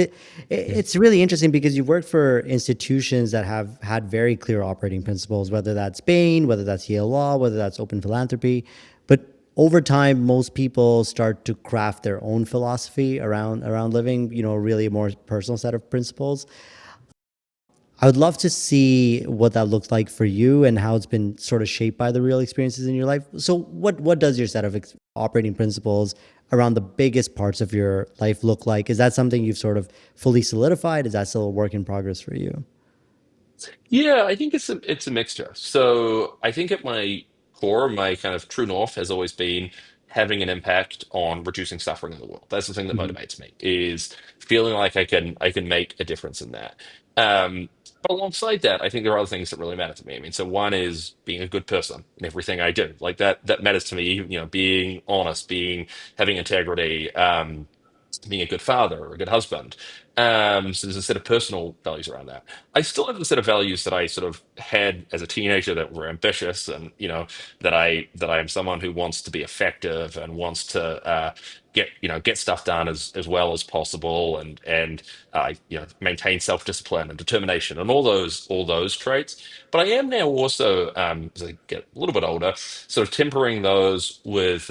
it's really interesting because you've worked for institutions that have had very clear operating principles, whether that's Bain, whether that's Yale Law, whether that's Open Philanthropy, but over time, most people start to craft their own philosophy around living, really a more personal set of principles. I would love to see what that looks like for you and how it's been sort of shaped by the real experiences in your life. So, what does your set of operating principles around the biggest parts of your life look like? Is that something you've sort of fully solidified? Is that still a work in progress for you? Yeah, I think it's a mixture. So I think at my core, my kind of true north has always been having an impact on reducing suffering in the world. That's the thing that Hmm. motivates me, is feeling like I can make a difference in that. But alongside that, I think there are other things that really matter to me. I mean, so one is being a good person in everything I do. Like that matters to me, being honest, having integrity, being a good father or a good husband. So there's a set of personal values around that. I still have the set of values that I sort of had as a teenager that were ambitious, and that I am someone who wants to be effective and wants to get stuff done as well as possible, and maintain self discipline and determination and all those traits. But I am now also, as I get a little bit older, sort of tempering those with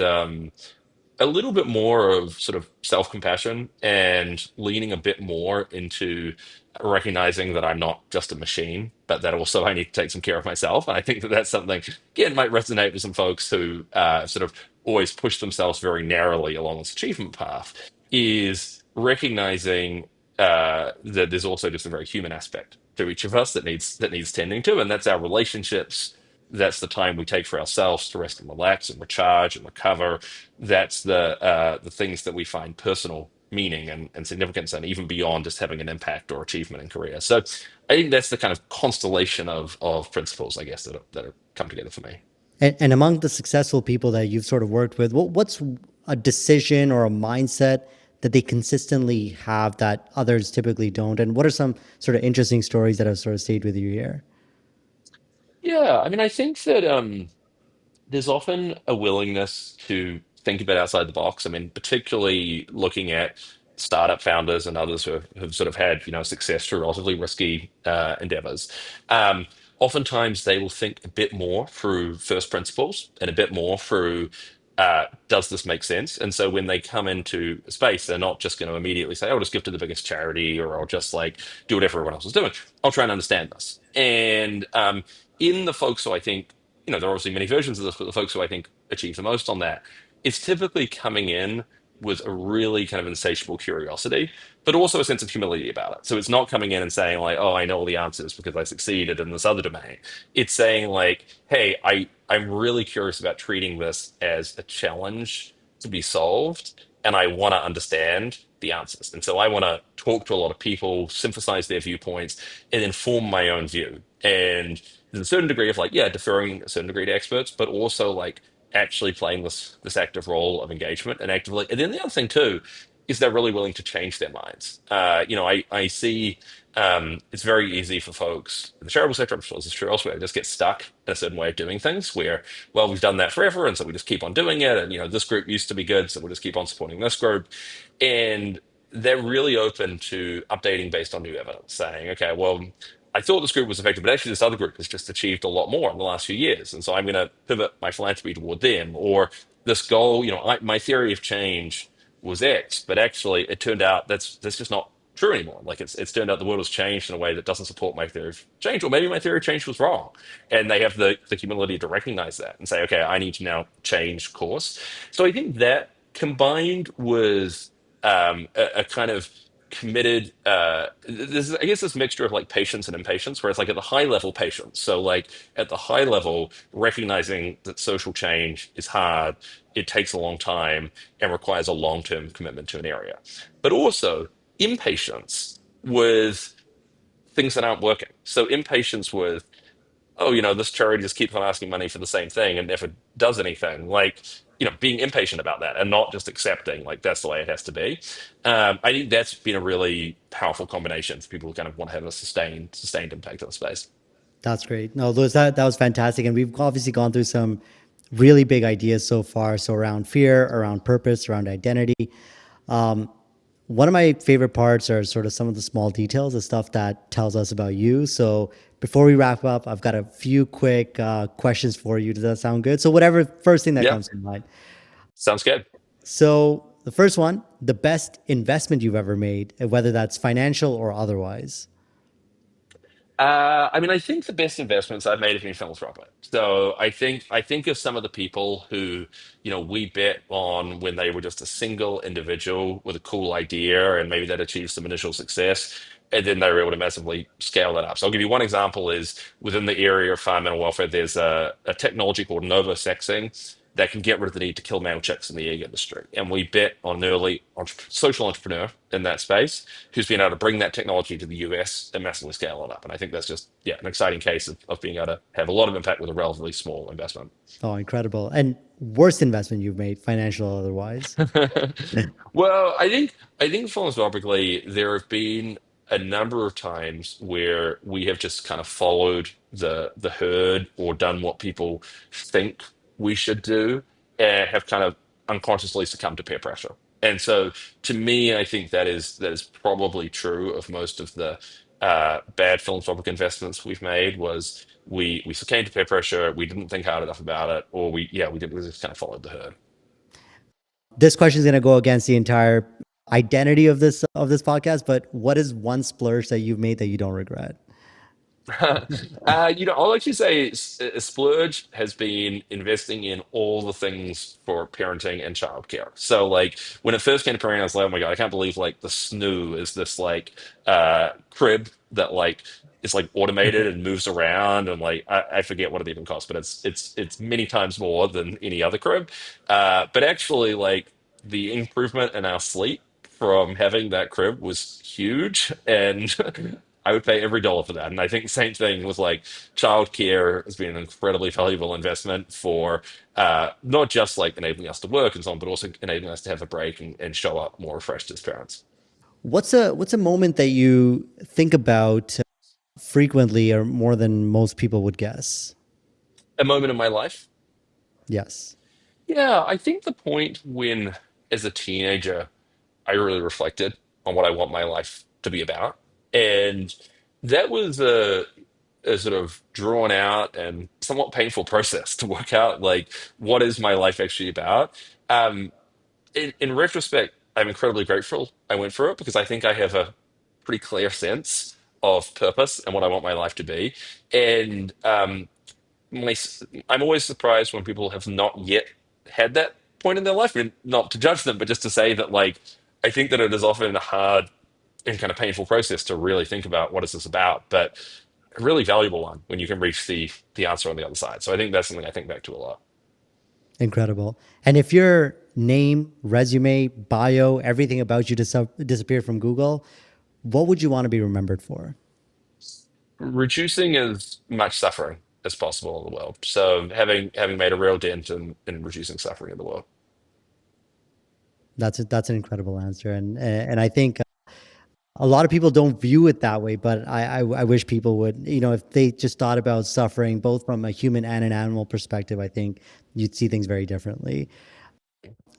a little bit more of sort of self-compassion and leaning a bit more into recognizing that I'm not just a machine, but that also I need to take some care of myself. And I think that that's something, again, might resonate with some folks who sort of always push themselves very narrowly along this achievement path, is recognizing that there's also just a very human aspect to each of us that needs tending to, and that's our relationships. That's the time we take for ourselves to rest and relax and recharge and recover. That's the things that we find personal meaning and significance, and even beyond just having an impact or achievement in career. So I think that's the kind of constellation of principles, I guess, that have come together for me. And among the successful people that you've sort of worked with, what's a decision or a mindset that they consistently have that others typically don't? And what are some sort of interesting stories that have sort of stayed with you here? Yeah, I mean, I think that there's often a willingness to think a bit outside the box. I mean, particularly looking at startup founders and others who have sort of had, success through relatively risky endeavors. Um, Oftentimes they will think a bit more through first principles and a bit more through does this make sense? And so when they come into a space, they're not just going to immediately say, "I'll just give to the biggest charity," or "I'll just like do what everyone else is doing." I'll try and understand this. And in the folks who I think, there are obviously many versions of this, but the folks who I think achieve the most on that, it's typically coming in with a really kind of insatiable curiosity, but also a sense of humility about it. So it's not coming in and saying like, "Oh, I know all the answers because I succeeded in this other domain." It's saying like, "Hey, I'm really curious about treating this as a challenge to be solved, and I want to understand the answers. And so I want to talk to a lot of people, synthesize their viewpoints, and then form my own view." And there's a certain degree of like, yeah, deferring a certain degree to experts, but also like actually playing this active role of engagement and actively. And then the other thing too is they're really willing to change their minds. I see it's very easy for folks in the charitable sector, I'm sure this is true elsewhere, just get stuck in a certain way of doing things where, well, we've done that forever, and so we just keep on doing it. And, this group used to be good, so we'll just keep on supporting this group. And they're really open to updating based on new evidence, saying, okay, well, I thought this group was effective, but actually this other group has just achieved a lot more in the last few years. And so I'm going to pivot my philanthropy toward them. Or this goal, my theory of change was X, but actually it turned out that's just not true anymore. Like it's turned out the world has changed in a way that doesn't support my theory of change, or maybe my theory of change was wrong. And they have the humility to recognize that and say, okay, I need to now change course. So I think that combined with a kind of committed I guess this mixture of like patience and impatience, where it's like at the high level patience, so like at the high level recognizing that social change is hard, it takes a long time, and requires a long-term commitment to an area, but also impatience with things that aren't working. So impatience with, oh, this charity just keeps on asking money for the same thing and never does anything. Like, being impatient about that and not just accepting like that's the way it has to be. I think that's been a really powerful combination for people who kind of want to have a sustained impact on the space. That's great. No, Louis, that was fantastic. And we've obviously gone through some really big ideas so far. So around fear, around purpose, around identity. Um, One of my favorite parts are sort of some of the small details, the stuff that tells us about you. So before we wrap up, I've got a few quick questions for you. Does that sound good? So whatever first thing that Yeah, comes to mind. sounds good. So the first one, the best investment you've ever made, whether that's financial or otherwise. I mean, I think the best investments I've made have been philanthropic. So I think of some of the people who, we bet on when they were just a single individual with a cool idea, and maybe that achieved some initial success, and then they were able to massively scale that up. So I'll give you one example is within the area of environmental welfare, there's a technology called novosexing that can get rid of the need to kill male chicks in the egg industry. And we bet on an early social entrepreneur in that space who's been able to bring that technology to the US and massively scale it up. And I think that's just, yeah, an exciting case of being able to have a lot of impact with a relatively small investment. Oh, incredible. And worst investment you've made, financial or otherwise. Well, I think philosophically there have been a number of times where we have just kind of followed the herd or done what people think we should do and have kind of unconsciously succumbed to peer pressure. And so to me, I think that is probably true of most of the bad philanthropic investments we've made was we succumbed to peer pressure, we didn't think hard enough about it, or we just kind of followed the herd. This question is going to go against the entire identity of this podcast, but what is one splurge that you've made that you don't regret? I'll actually say splurge has been investing in all the things for parenting and childcare. So, like, when it first came to parenting, I was like, oh my God, I can't believe like the snoo is this like crib that like is like automated and moves around, and like I forget what it even costs, but it's many times more than any other crib. But actually, like the improvement in our sleep from having that crib was huge, and I would pay every dollar for that. And I think the same thing with like childcare has been an incredibly valuable investment for not just like enabling us to work and so on, but also enabling us to have a break and show up more refreshed as parents. What's a moment that you think about frequently or more than most people would guess? A moment in my life. Yes. Yeah, I think the point when, as a teenager, I really reflected on what I want my life to be about. And that was a sort of drawn out and somewhat painful process to work out like what is my life actually about. Um, in retrospect, I'm incredibly grateful I went through it because I think I have a pretty clear sense of purpose and what I want my life to be. And my, I'm always surprised when people have not yet had that point in their life. And not to judge them, but just to say that, like, I think that it is often a hard and kind of painful process to really think about what is this about, but a really valuable one when you can reach the answer on the other side. So I think that's something I think back to a lot. Incredible. And if your name, resume, bio, everything about you disappeared from Google, what would you want to be remembered for? Reducing as much suffering as possible in the world. So having made a real dent in reducing suffering in the world. That's an incredible answer, and I think a lot of people don't view it that way, but I wish people would. You know, if they just thought about suffering both from a human and an animal perspective, I think you'd see things very differently.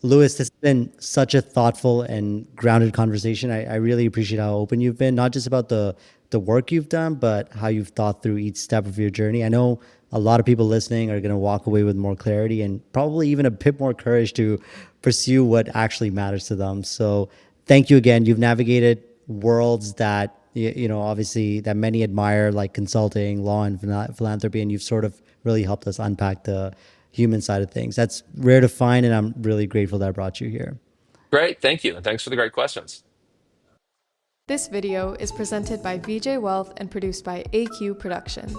Lewis, this has been such a thoughtful and grounded conversation. I really appreciate how open you've been, not just about the work you've done, but how you've thought through each step of your journey. I know a lot of people listening are going to walk away with more clarity and probably even a bit more courage to pursue what actually matters to them. So thank you again. You've navigated worlds that you know, obviously that many admire, like consulting, law, and philanthropy, and you've sort of really helped us unpack the human side of things. That's rare to find, and I'm really grateful that I brought you here. Great, thank you, and thanks for the great questions. This video is presented by VJ Wealth and produced by AQ Productions.